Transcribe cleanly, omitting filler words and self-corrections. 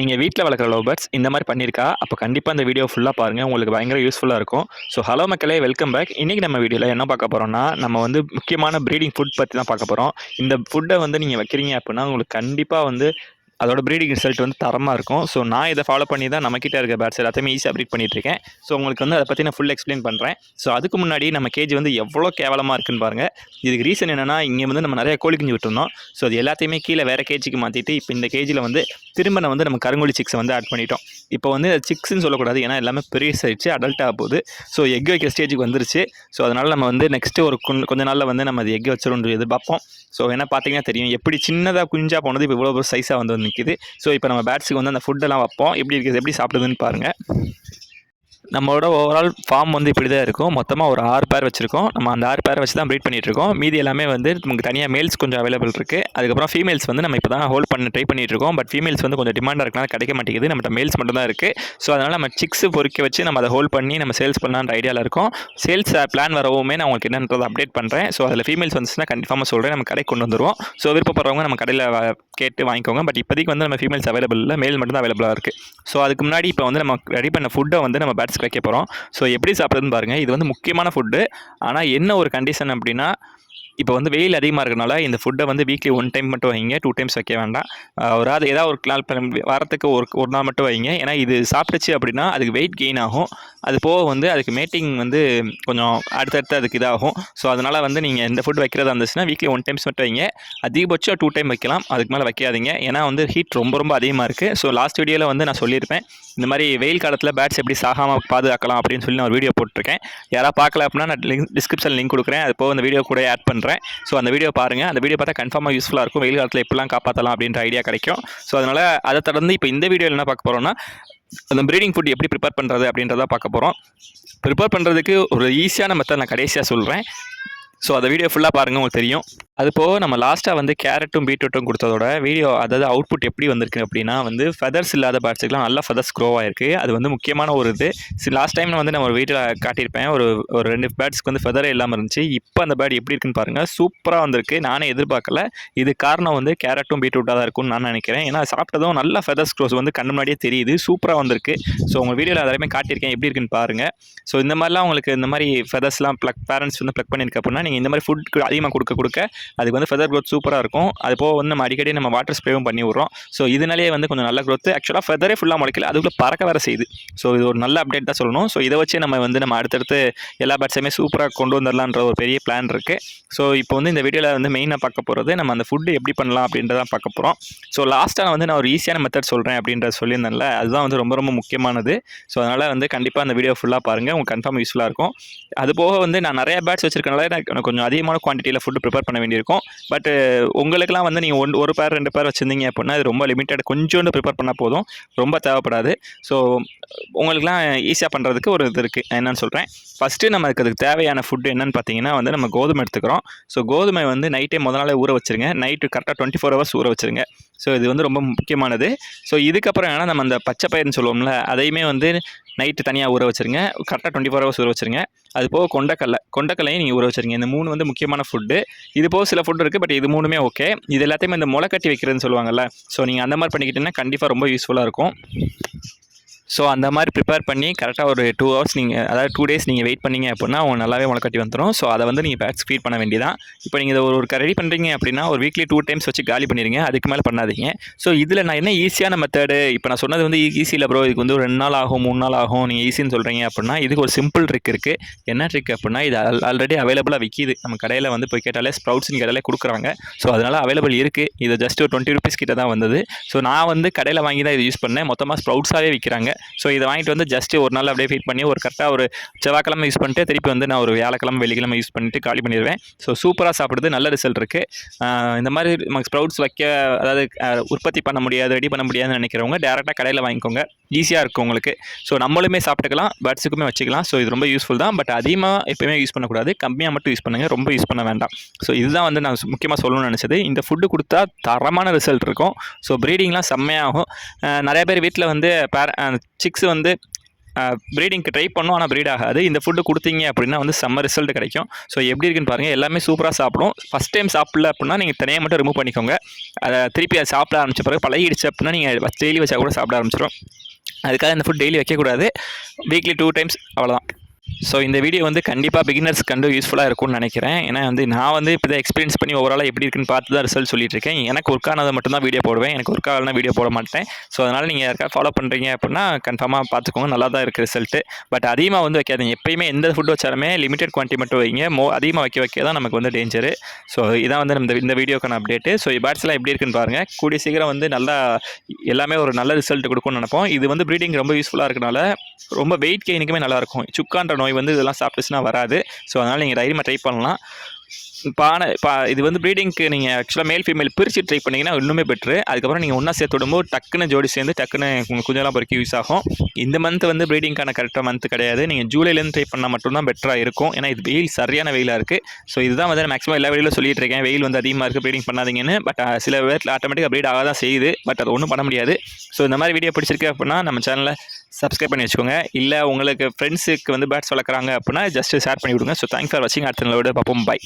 நீங்கள் வீட்டில் வளர்க்குற லவ் பேர்ட்ஸ் இந்த மாதிரி பண்ணியிருக்கா அப்போ கண்டிப்பாக இந்த வீடியோ ஃபுல்லாக பாருங்கள், உங்களுக்கு பயங்கர யூஸ்ஃபுல்லாக இருக்கும். ஸோ ஹலோ மக்களே, வெல்கம் பேக். இன்றைக்கி நம்ம வீடியோவில் என்ன பார்க்க போகிறோம்னா, நம்ம வந்து முக்கியமான ப்ரீடிங் ஃபுட் பற்றி தான் பார்க்க போகிறோம். இந்த ஃபுட்டை வந்து நீங்கள் வைக்கிறீங்க அப்படின்னா உங்களுக்கு கண்டிப்பாக வந்து அதோட ப்ரீடிங் ரிசல்ட் வந்து தரமாக இருக்கும். ஸோ நான் இதை ஃபாலோ பண்ணி தான் நம்மக்கிட்ட இருக்க பேர்ட்ஸ் எல்லாத்தையுமே ஈஸியாக ப்ரீட் பண்ணிகிட்ருக்கேன். ஸோ உங்களுக்கு வந்து அதை பற்றி நான் ஃபுல் எக்ஸ்பிளைன் பண்ணுறேன். ஸோ அதுக்கு முன்னாடி நம்ம கேஜி வந்து எவ்வளோ கேவலமாக இருக்குன்னு பாருங்கள். இதுக்கு ரீசன் என்னென்னா, இங்கே வந்து நம்ம நிறைய கோழி குஞ்சு விட்டுருந்தோம். ஸோ அது எல்லாத்தையுமே கீழே வேறு கேஜிக்கு மாற்றிட்டு இப்போ இந்த கேஜியில் வந்து திரும்ப வந்து நம்ம கருங்கோழி சிக்ஸை வந்து ஆட் பண்ணிட்டோம். இப்போ வந்து சிக்ஸ்ன்னு சொல்லக்கூடாது, ஏன்னா எல்லாமே பெரிய சைட்ஸு அடல்ட் ஆக போகுது. ஸோ எக் வைக்கிற ஸ்டேஜுக்கு வந்துருச்சு. ஸோ அதனால் நம்ம வந்து நெக்ஸ்ட்டு ஒரு கொஞ்ச நாளில் வந்து நம்ம அது எக் வச்சிடணும்னு எதிர்பார்ப்போம். ஸோ என்ன பார்த்தீங்கன்னா தெரியும், எப்படி சின்னதாக குஞ்சா போனது இப்போ இவ்வளோ சைஸாக வந்து நிற்கிது. ஸோ இப்போ நம்ம பேட்ஸுக்கு வந்து அந்த ஃபுட்டெல்லாம் வைப்போம். எப்படி இருக்குது, எப்படி சாப்பிடுதுன்னு பாருங்கள். நம்மளோட ஓவரால் ஃபார்ம் வந்து இப்படி தான் இருக்கும். மொத்தமாக ஒரு 6 பேர் வச்சுருக்கோம். நம்ம அந்த 6 பேரை வச்சு தான் ப்ரீட் பண்ணிகிட்ருக்கோம். மீதி எல்லாமே வந்து நமக்கு தனியாக மேல்ஸ் கொஞ்சம் அவைலபிள் இருக்குது. அதுக்கப்புறம் ஃபீமேல்ஸ் வந்து நம்ம இப்போ தான் ஹோல்ட் பண்ண ட்ரை பண்ணிகிட்ருக்கோம். பட் ஃபீமேல்ஸ் வந்து கொஞ்சம் டிமாண்டாக இருக்கனால கிடைக்க மாட்டேங்குது. நம்மகிட்ட மேல்ஸ் மட்டும் தான் இருக்குது. ஸோ அதனால் நம்ம சிக்ஸ் பொறிக்க வச்சு நம்ம அதை ஹோல்ட் பண்ணி நம்ம சேல்ஸ் பண்ணலான்ற ஐடியாவில் இருக்கோம். சேல்ஸ் பிளான் வரவுமே நான் உங்களுக்கு என்னன்றதை அப்டேட் பண்ணுறேன். ஸோ அதில் ஃபீமேல்ஸ் வந்துச்சுன்னா கன்ஃபார்மாக சொல்கிறேன், நம்ம கடைக்கு கொண்டு வந்துடுவோம். ஸோ விருப்பப்படுறவங்க நம்ம கடையில் கேட்டு வாங்கிக்கோங்க. பட் இப்போதைக்கு வந்து நம்ம ஃபீமேல்ஸ் அவைலபிள் இல்லை, மேல் மட்டும் தான் அவைலபிளாக இருக்குது. ஸோ அதுக்கு முன்னாடி இப்போ வந்து நம்ம ரெடி பண்ண ஃபுட்டை வந்து நம்ம பேட்ஸ்க்கு வைக்க போகிறோம். ஸோ எப்படி சாப்பிட்றதுன்னு பாருங்கள். இது வந்து முக்கியமான ஃபுட்டு. ஆனால் என்ன ஒரு கண்டிஷன் அப்படின்னா, இப்போ வந்து வெயில் அதிகமாக இருக்கனால இந்த ஃபுட்டை வந்து வீக்லி 1 டைம் மட்டும் வைங்க, 2 டைம்ஸ் வைக்க வேண்டாம். ஏதாவது ஒரு நாள் வாரத்துக்கு ஒரு நாள் மட்டும் வைங்க. ஏன்னா இது சாப்பிட்டுச்சு அப்படின்னா அதுக்கு வெயிட் கெயின் ஆகும். அது போக வந்து அதுக்கு மேட்டிங் வந்து கொஞ்சம் அடுத்தடுத்து அதுக்கு இதாகும். ஸோ அதனால் வந்து நீங்கள் இந்த ஃபுட் வைக்கிறதா இருந்துச்சுன்னா வீக்லி 1 டைம்ஸ் மட்டும் வைங்க. அதிகபட்சம் 2 டைம் வைக்கலாம், அதுக்கு மேலே வைக்காதீங்க. ஏன்னா வந்து ஹீட் ரொம்ப அதிகமாக இருக்குது. ஸோ லாஸ்ட் வீடியோவில் வந்து நான் சொல்லியிருப்பேன், இந்த மாதிரி வெயில் காலத்தில் பேட்ஸ் எப்படி சாகாமல் பாதுகாக்கலாம் அப்படின்னு சொல்லி நான் ஒரு வீடியோ போட்டிருக்கேன். யாராவது பார்க்கல அப்படின்னா நான் டிஸ்கிரிப்ஷனில் லிங்க் கொடுக்குறேன். அது போக அந்த வீடியோ கூட ஆட் பண்ணுறேன். ஸோ அந்த வீடியோ பாருங்கள். அந்த வீடியோ பார்த்தா கன்ஃபார்மாக யூஸ்ஃபுல்லாக இருக்கும். வெயில் காலத்தில் எப்படிலாம் காப்பாற்றலாம் அப்படின்ற ஐடியா கிடைக்கும். ஸோ அதனால் அதை தொடர்ந்து இப்போ இந்த வீடியோவில் என்ன பார்க்க போகிறோம்னா, அந்த ப்ரீடிங் ஃபுட் எப்படி ப்ரிப்பேர் பண்ணுறது அப்படின்றத பார்க்க போகிறோம். ப்ரிப்பேர் பண்ணுறதுக்கு ஒரு ஈஸியான மெத்தட் நான் கடைசியாக சொல்கிறேன். ஸோ அந்த வீடியோ ஃபுல்லாக பாருங்கள், உங்களுக்கு தெரியும். அது போக நம்ம லாஸ்ட்டாக வந்து கேரட்டும் பீட்ரூட்டும் கொடுத்ததோட வீடியோ, அதாவது அவுட்புட் எப்படி வந்திருக்கு அப்படின்னா வந்து ஃபெதர்ஸ் இல்லாத பேர்ட்ஸுக்குலாம் நல்லா ஃபெதர்ஸ் க்ரோ ஆகிருக்கு. அது வந்து முக்கியமான ஒரு இது. லாஸ்ட் டைம் வந்து நான் ஒரு வீடியோ காட்டியிருப்பேன், ஒரு 2 பேர்ட்ஸ்க்கு வந்து ஃபெதரே இல்லாமல் இருந்துச்சு. இப்போ அந்த பேர்ட் எப்படி இருக்குன்னு பாருங்கள், சூப்பராக வந்திருக்கு. நானே எதிர்பார்க்கல. இது காரணம் வந்து கேரட்டும் பீட்ரூட்டாக தான் இருக்கும்னு நான் நினைக்கிறேன். ஏன்னா சாப்பிட்டதும் நல்லா ஃபெதர்ஸ் க்ரோஸ் வந்து கண்ணு முன்னாடியே தெரியுது, சூப்பராக வந்திருக்கு. ஸோ உங்கள் வீடியோவில் அதெல்லாமே காட்டியிருக்கேன், எப்படி இருக்குன்னு பாருங்கள். ஸோ இந்த மாதிரிலாம் உங்களுக்கு இந்த மாதிரி ஃபெதர்ஸ்லாம் பேரண்ட்ஸ் வந்து ப்ளக் பண்ணியிருக்கு அப்படின்னா நீங்கள் இந்த மாதிரி ஃபுட் அதிகமாக கொடுக்க அதுக்கு வந்து ஃபெதர் க்ரோத் சூப்பராக இருக்கும். அது போக வந்து நம்ம அடிக்கடி நம்ம வாட்டர் ஸ்ப்ரேவும் பண்ணி விட்றோம். ஸோ இதனாலேயே வந்து கொஞ்சம் நல்ல க்ரோத். ஆக்சுவலாக ஃபெதரே ஃபுல்லாக முளைக்கல, அதுக்குள்ளே பறக்க வேறு செய்யுது. ஸோ இது ஒரு நல்ல அப்டேட் தான் சொல்லணும். ஸோ இதை வச்சு நம்ம அடுத்தடுத்து எல்லா பேட்ஸையுமே சூப்பராக கொண்டு வந்துடலான்ற ஒரு பெரிய பிளான் இருக்குது. ஸோ இப்போ வந்து இந்த வீடியோவில் வந்து மெயினாக பார்க்க போகிறது நம்ம அந்த ஃபுட்டு எப்படி பண்ணலாம் அப்படின்றதான் பார்க்க போகிறோம். ஸோ லாஸ்ட்டாக வந்து நான் ஒரு ஈஸியான மெத்தட் சொல்கிறேன் அப்படின்றத சொல்லியிருந்தேன்ல, அதுதான் வந்து ரொம்ப முக்கியமானது. ஸோ அதனால் வந்து கண்டிப்பாக அந்த வீடியோ ஃபுல்லாக பாருங்கள், உங்களுக்கு கன்ஃபார்ம் யூஸ்ஃபுல்லாக இருக்கும். அது போக வந்து நான் நிறைய பேட்ஸ் வச்சிருக்கனால எனக்கு கொஞ்சம் அதிகமான குவான்டிட்டியில் ஃபுட்டு ப்ரிப்பேர் பண்ண வேண்டியிருக்கும். பட் உங்களுக்கெல்லாம் வந்து நீங்கள் ஒரு பேர் 2 பேர் வச்சுருந்தீங்க அப்படின்னா அது ரொம்ப லிமிட்டட், கொஞ்சோண்டு ப்ரிப்பேர் பண்ணால் போதும், ரொம்ப தேவைப்படாது. ஸோ உங்களுக்குலாம் ஈஸியாக பண்ணுறதுக்கு ஒரு இது இருக்குது, என்னென்னு சொல்கிறேன். ஃபஸ்ட்டு அதுக்கு தேவையான ஃபுட்டு என்னென்னு பார்த்தீங்கன்னா வந்து நம்ம கோதுமை எடுத்துக்கிறோம். ஸோ கோதுமை வந்து நைட்டே முதல் நாளே ஊற வச்சுருங்க. நைட்டு கரெக்டாக 24 ஹவர்ஸ் ஊற வச்சுருங்க. ஸோ இது வந்து ரொம்ப முக்கியமானது. ஸோ இதுக்கப்புறம் என்னன்னா நம்ம அந்த பச்சை பயிர்னு சொல்லுவோம்ல, அதையுமே வந்து நைட்டு தனியாக ஊற வச்சுருங்க. கரெக்டாக 24 ஹவர்ஸ் ஊற வச்சுருங்க. அது போக கொண்டக்கல்லையும் நீங்கள் ஊற வச்சுருங்க. இந்த 3 வந்து முக்கியமான ஃபுட்டு. இது போக சில ஃபுட் இருக்குது, பட் இது 3மே ஓகே. இது எல்லாத்தையுமே இந்த முளை கட்டி வைக்கிறதுன்னு சொல்லுவாங்கள்ல, ஸோ நீங்கள் அந்த மாதிரி பண்ணிக்கிட்டீங்கன்னா கண்டிப்பாக ரொம்ப யூஸ்ஃபுல்லாக இருக்கும். ஸோ அந்த மாதிரி ப்ரிப்பேர் பண்ணி கரெக்டாக ஒரு 2 ஹவர்ஸ் நீங்கள், அதாவது 2 டேஸ் நீங்கள் வெயிட் பண்ணிங்க அப்படின்னா அவங்க நல்லாவே முளைக்கட்டி வந்துடும். ஸோ அதை வந்து நீங்கள் பேட்ஸ் ஃபீட் பண்ண வேண்டியதான். இப்போ நீங்கள் இதை ஒரு ரெடி பண்ணுறீங்க அப்படின்னா ஒரு வீக்லி 2 டைம்ஸ் வச்சு காலி பண்ணிடுங்க, அதுக்கு மேலே பண்ணாதீங்க. ஸோ இதில் நான் என்ன ஈஸியான மெத்தடு, இப்போ நான் சொன்னது வந்து ஈஸியில் ப்ரோ, இதுக்கு வந்து ஒரு 2 நாள் ஆகும் 3 நாள் ஆகும் நீங்கள் ஈஸின்னு சொல்கிறீங்க அப்படின்னா, இதுக்கு ஒரு சிம்பிள் ட்ரிக் இருக்குது. என்ன ட்ரிக் அப்படின்னா, இது ஆல்ரெடி அவைலபிளாக விற்கிது. நம்ம கடையில் வந்து போய் கேட்டாலே ஸ்ப்ரவுட்ஸ்னு கேட்டாலே கொடுக்குறாங்க. ஸோ அதனால் அவைலபிள் இருக்குது. இது ஜஸ்ட் ஒரு 20 ரூபீஸ் கிட்ட தான் வந்தது. ஸோ நான் வந்து கடையில் வாங்கி தான் இது யூஸ் பண்ணேன். மொத்தமாக ஸ்ப்ரவுட்ஸாகவே விற்கிறாங்க. ஸோ இதை வாங்கிட்டு வந்து ஜஸ்ட் ஒரு நாள் அப்படியே ஃபீட் பண்ணி ஒரு கரெக்டாக ஒரு செவ்வாய்க்கிழமை யூஸ் பண்ணிட்டு திருப்பி வந்து நான் ஒரு வியாழக்கிழமை வெள்ளிக்கிழமை யூஸ் பண்ணிட்டு காலி பண்ணிடுவேன். ஸோ சூப்பராக சாப்பிடுறது, நல்ல ரிசல்ட் இருக்குது. இந்த மாதிரி நமக்கு ஸ்ப்ரவுட்ஸ் வைக்க, அதாவது உற்பத்தி பண்ண முடியாது, ரெடி பண்ண முடியாதுன்னு நினைக்கிறவங்க டேரெக்டாக கடையில் வாங்கிக்கோங்க, ஈஸியாக இருக்கும் உங்களுக்கு. ஸோ நம்மளுமே சாப்பிட்டுக்கலாம், பேர்ட்ஸுக்குமே வச்சுக்கலாம். ஸோ இது ரொம்ப யூஸ்ஃபுல் தான். பட் அதிகமாக எப்போயுமே யூஸ் பண்ணக்கூடாது, கம்மியாக மட்டும் யூஸ் பண்ணுங்கள், ரொம்ப யூஸ் பண்ண வேண்டாம். ஸோ இதுதான் வந்து நான் முக்கியமாக சொல்லணும்னு நினச்சது. இந்த ஃபுட்டு கொடுத்தா தரமான ரிசல்ட் இருக்கும். ஸோ ப்ரீடிங்லாம் செம்மையாகும். நிறைய பேர் வீட்டில் வந்து சிக்ஸ் வந்து ப்ரீடிங்க்கு ட்ரை பண்ணோம், ஆனால் ப்ரீட் ஆகாது. இந்த ஃபுட்டு கொடுத்தீங்க அப்படின்னா வந்து செம்ம ரிசல்ட் கிடைக்கும். ஸோ எப்படி இருக்குன்னு பாருங்கள். எல்லாமே சூப்பராக சாப்பிடும். ஃபஸ்ட் டைம் சாப்பிடல அப்படின்னா நீங்கள் தனியாக மட்டும் ரிமூவ் பண்ணிக்கோங்க. அதை திருப்பி அதை சாப்பிட ஆரம்பிச்ச பிறகு பழகிடுச்சு அப்படின்னா நீங்கள் டெய்லி வச்சா கூட சாப்பிட ஆரம்பிச்சிடும். அதுக்காக இந்த ஃபுட் டெய்லி வைக்கக்கூடாது. வீக்லி 2 டைம்ஸ் அவ்வளோதான். ஸோ இந்த வீடியோ வந்து கண்டிப்பாக பிகினர்ஸ்க்கு யூஸ்ஃபுல்லாக இருக்கும்னு நினைக்கிறேன். ஏன்னா வந்து நான் வந்து இப்போ தான் எக்ஸ்பீரியன்ஸ் பண்ணி ஓவராலாக எப்படி இருக்குன்னு பார்த்து தான் ரிசல்ட் சொல்லிட்டு இருக்கேன். எனக்கு ஒர்க் ஆனதை மட்டும் தான் வீடியோ போடுவேன். எனக்கு ஒர்க் ஆகலைன்னா வீடியோ போட மாட்டேன். ஸோ அதனால் நீங்கள் யாருக்காவது ஃபாலோ பண்ணுறீங்க அப்படின்னா கன்ஃபார்மாக பார்த்துக்கோங்க. நல்லா தான் இருக்குது ரிசல்ட்டு. பட் அதிகமாக வந்து வைக்காதீங்க. எப்பயுமே எந்த ஃபுட் வச்சாலுமே லிமிடெட் குவான்டிட்டி மட்டும் வைங்க. அதிகமாக வைக்க தான் நமக்கு வந்து டேஞ்சரு. ஸோ இதான் வந்து இந்த வீடியோக்கான அப்டேட்டு. ஸோ பேட்ஸ்லாம் எப்படி இருக்குன்னு பாருங்கள். கூடிய சீக்கிரம் வந்து நல்லா எல்லாமே ஒரு நல்ல ரிசல்ட் கொடுக்கும்னு நினைப்போம். இது வந்து ப்ரீடிங் ரொம்ப யூஸ்ஃபுல்லாக இருக்கனால ரொம்ப வெயிட் கெயினுக்குமே நல்லாயிருக்கும். சுக்கான்ற நோய் வந்து இதெல்லாம் சாப்பிட்டுச்சுன்னா வராது. ஸோ அதனால் நீங்கள் தைரியமாக ட்ரை பண்ணலாம். இது வந்து ப்ரீடிங்க்கு நீங்கள் ஆக்சுவலாக மேல் ஃபீமேல் பிரித்து ட்ரை பண்ணிங்கன்னா இன்னுமே பெட்ரு. அதுக்கப்புறம் நீங்கள் ஒன்றா சேர்த்து விடும்போது டக்குன்னு ஜோடி சேர்ந்து டக்குன்னு உங்கள் குஞ்செல்லாம் பொறுக்கி யூஸ் ஆகும். இந்த மந்த் வந்து ப்ரீடிங்கான கரெக்டாக மந்த் கிடையாது. நீங்கள் ஜூலைலேருந்து ட்ரை பண்ணால் மட்டும்தான் பெட்டராக இருக்கும். ஏன்னா இது வெயில் சரியான வெயிலாக இருக்குது. ஸோ இதுதான் வந்து மேக்ஸிமம் எல்லா வீடியோவில் சொல்லிட்டு இருக்கேன். வெயில் வந்து அதிகமாக இருக்குது, ப்ரீடிங் பண்ணாதீங்கன்னு. பட் சில பேர் ஆட்டோமேட்டிக்காக ப்ரீட் ஆக தான் செய்யுது. பட் அது ஒன்றும் பண்ண முடியாது. ஸோ இந்த மாதிரி வீடியோ பிடிச்சிருக்கு அப்படின்னா நம்ம சேனலில் சப்ஸ்கிரைப் பண்ணி வச்சுக்கோங்க. இல்லை உங்களுக்கு ஃப்ரெண்ட்ஸுக்கு வந்து பேட்ஸ் வளர்க்குறாங்க அப்படின்னா ஜஸ்ட் ஷேர் பண்ணி விடுங்க. ஸோ தேங்க்ஸ் ஃபார் வாட்சிங். அடுத்த நாளோட பார்ப்போம். பை.